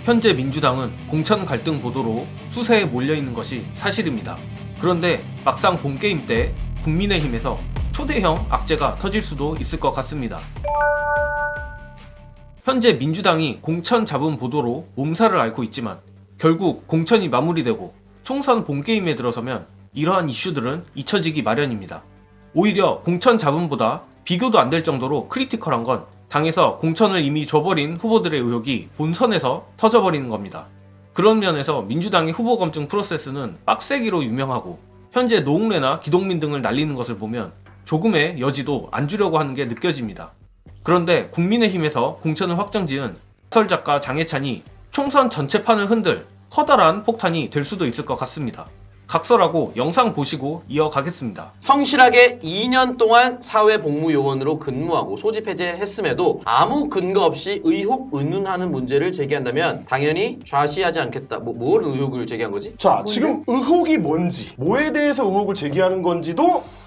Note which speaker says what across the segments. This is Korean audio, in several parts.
Speaker 1: 현재 민주당은 공천 갈등 보도로 수세에 몰려있는 것이 사실입니다. 그런데 막상 본게임 때 국민의힘에서 초대형 악재가 터질 수도 있을 것 같습니다. 현재 민주당이 공천 잡음 보도로 몸살을 앓고 있지만 결국 공천이 마무리되고 총선 본게임에 들어서면 이러한 이슈들은 잊혀지기 마련입니다. 오히려 공천 잡음보다 비교도 안 될 정도로 크리티컬한 건 당에서 공천을 이미 줘버린 후보들의 의혹이 본선에서 터져버리는 겁니다. 그런 면에서 민주당의 후보 검증 프로세스는 빡세기로 유명하고 현재 노웅래나 기동민 등을 날리는 것을 보면 조금의 여지도 안 주려고 하는 게 느껴집니다. 그런데 국민의힘에서 공천을 확정지은 소설작가 장해찬이 총선 전체판을 흔들 커다란 폭탄이 될 수도 있을 것 같습니다. 각설하고 영상 보시고 이어가겠습니다.
Speaker 2: 성실하게 2년 동안 사회복무요원으로 근무하고 소집 해제했음에도 아무 근거 없이 의혹 은운하는 문제를 제기한다면 당연히 좌시하지 않겠다. 뭘 의혹을 제기한 거지?
Speaker 3: 자, 지금 의혹이 뭔지, 뭐에 대해서 의혹을 제기하는 건지도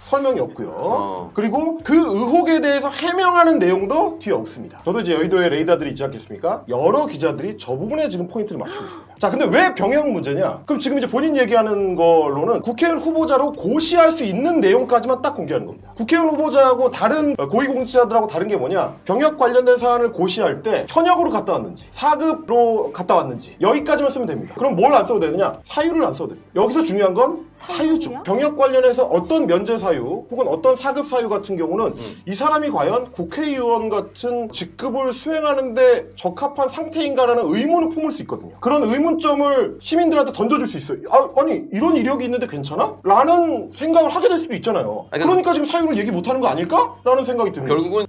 Speaker 3: 설명이 없고요. 그리고 그 의혹에 대해서 해명하는 내용도 뒤에 없습니다. 저도 이제 여의도에 레이더들이 있지 않겠습니까? 여러 기자들이 저 부분에 지금 포인트를 맞추고 있습니다. 자, 근데 왜 병역 문제냐? 그럼 지금 이제 본인 얘기하는 걸로는 국회의원 후보자로 고시할 수 있는 내용까지만 딱 공개하는 겁니다. 국회의원 후보자하고 다른 고위공직자들하고 다른 게 뭐냐? 병역 관련된 사안을 고시할 때 현역으로 갔다 왔는지, 사급으로 갔다 왔는지 여기까지만 쓰면 됩니다. 그럼 뭘 안 써도 되느냐? 사유를 안 써도 됩니다. 여기서 중요한 건 사유죠. 병역 관련해서 어떤 면제 사유 혹은 어떤 사급 사유 같은 경우는 이 사람이 과연 국회의원 같은 직급을 수행하는데 적합한 상태인가라는 의문을 품을 수 있거든요. 그런 의문점을 시민들한테 던져줄 수 있어요. 아니 이런 이력이 있는데 괜찮아? 라는 생각을 하게 될 수도 있잖아요. 그러니까 지금 사유를 얘기 못하는 거 아닐까? 라는 생각이 드는 거죠.
Speaker 2: 결국은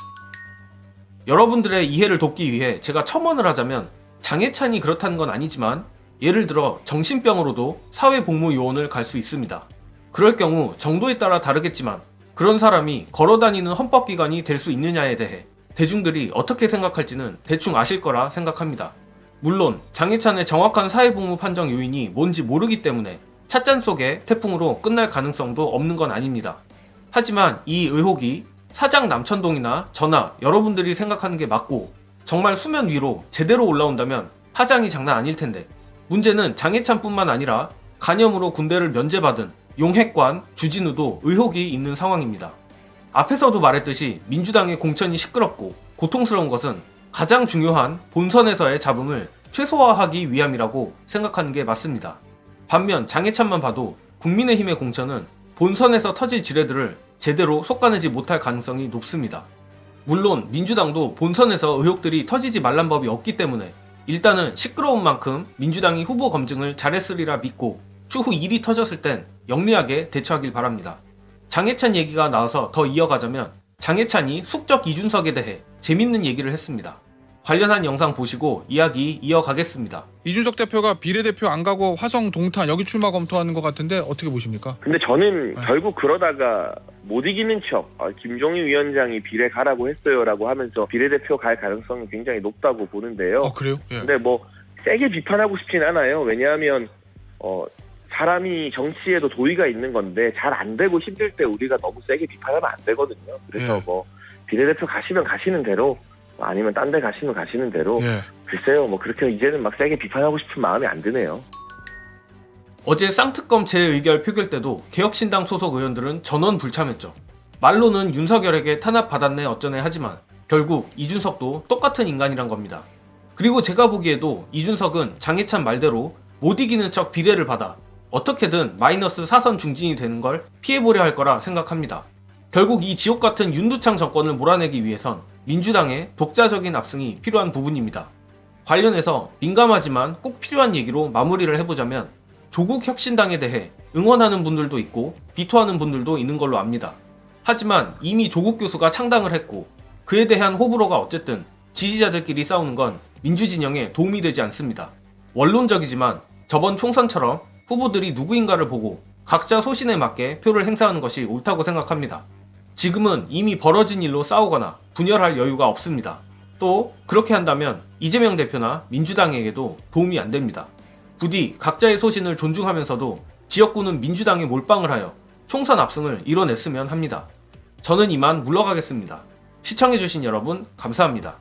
Speaker 1: 여러분들의 이해를 돕기 위해 제가 첨언을 하자면 장해찬이 그렇다는 건 아니지만 예를 들어 정신병으로도 사회복무요원을 갈 수 있습니다. 그럴 경우 정도에 따라 다르겠지만 그런 사람이 걸어다니는 헌법기관이 될 수 있느냐에 대해 대중들이 어떻게 생각할지는 대충 아실 거라 생각합니다. 물론 장해찬의 정확한 사회복무 판정 요인이 뭔지 모르기 때문에 찻잔 속의 태풍으로 끝날 가능성도 없는 건 아닙니다. 하지만 이 의혹이 사장 남천동이나 저나 여러분들이 생각하는 게 맞고 정말 수면 위로 제대로 올라온다면 파장이 장난 아닐 텐데 문제는 장해찬뿐만 아니라 간염으로 군대를 면제받은 용핵관 주진우도 의혹이 있는 상황입니다. 앞에서도 말했듯이 민주당의 공천이 시끄럽고 고통스러운 것은 가장 중요한 본선에서의 잡음을 최소화하기 위함이라고 생각하는 게 맞습니다. 반면 장해찬만 봐도 국민의힘의 공천은 본선에서 터질 지뢰들을 제대로 솎아내지 못할 가능성이 높습니다. 물론 민주당도 본선에서 의혹들이 터지지 말란 법이 없기 때문에 일단은 시끄러운 만큼 민주당이 후보 검증을 잘했으리라 믿고 추후 일이 터졌을 땐 영리하게 대처하길 바랍니다. 장해찬 얘기가 나와서 더 이어가자면 장해찬이 숙적 이준석에 대해 재밌는 얘기를 했습니다. 관련한 영상 보시고 이야기 이어가겠습니다.
Speaker 4: 이준석 대표가 비례대표 안 가고 화성 동탄 여기 출마 검토하는 것 같은데 어떻게 보십니까?
Speaker 5: 근데 저는 결국 그러다가 못 이기는 척 김종인 위원장이 비례 가라고 했어요라고 하면서 비례대표 갈 가능성이 굉장히 높다고 보는데요.
Speaker 4: 그래요? 예.
Speaker 5: 근데 뭐 세게 비판하고 싶진 않아요. 왜냐하면 사람이 정치에도 도의가 있는 건데 잘 안 되고 힘들 때 우리가 너무 세게 비판하면 안 되거든요. 그래서
Speaker 4: 예.
Speaker 5: 뭐 비례대표 가시면 가시는 대로 아니면 딴 데 가시면 가시는 대로
Speaker 4: 예.
Speaker 5: 글쎄요. 뭐 그렇게 이제는 막 세게 비판하고 싶은 마음이 안 드네요.
Speaker 1: 어제 쌍특검 재의결 표결 때도 개혁신당 소속 의원들은 전원 불참했죠. 말로는 윤석열에게 탄압받았네 어쩌네 하지만 결국 이준석도 똑같은 인간이란 겁니다. 그리고 제가 보기에도 이준석은 장해찬 말대로 못 이기는 척 비례를 받아 어떻게든 마이너스 4선 중진이 되는 걸 피해보려 할 거라 생각합니다. 결국 이 지옥같은 윤두창 정권을 몰아내기 위해선 민주당의 독자적인 압승이 필요한 부분입니다. 관련해서 민감하지만 꼭 필요한 얘기로 마무리를 해보자면 조국 혁신당에 대해 응원하는 분들도 있고 비토하는 분들도 있는 걸로 압니다. 하지만 이미 조국 교수가 창당을 했고 그에 대한 호불호가 어쨌든 지지자들끼리 싸우는 건 민주진영에 도움이 되지 않습니다. 원론적이지만 저번 총선처럼 후보들이 누구인가를 보고 각자 소신에 맞게 표를 행사하는 것이 옳다고 생각합니다. 지금은 이미 벌어진 일로 싸우거나 분열할 여유가 없습니다. 또 그렇게 한다면 이재명 대표나 민주당에게도 도움이 안 됩니다. 부디 각자의 소신을 존중하면서도 지역구는 민주당에 몰빵을 하여 총선 압승을 이뤄냈으면 합니다. 저는 이만 물러가겠습니다. 시청해주신 여러분 감사합니다.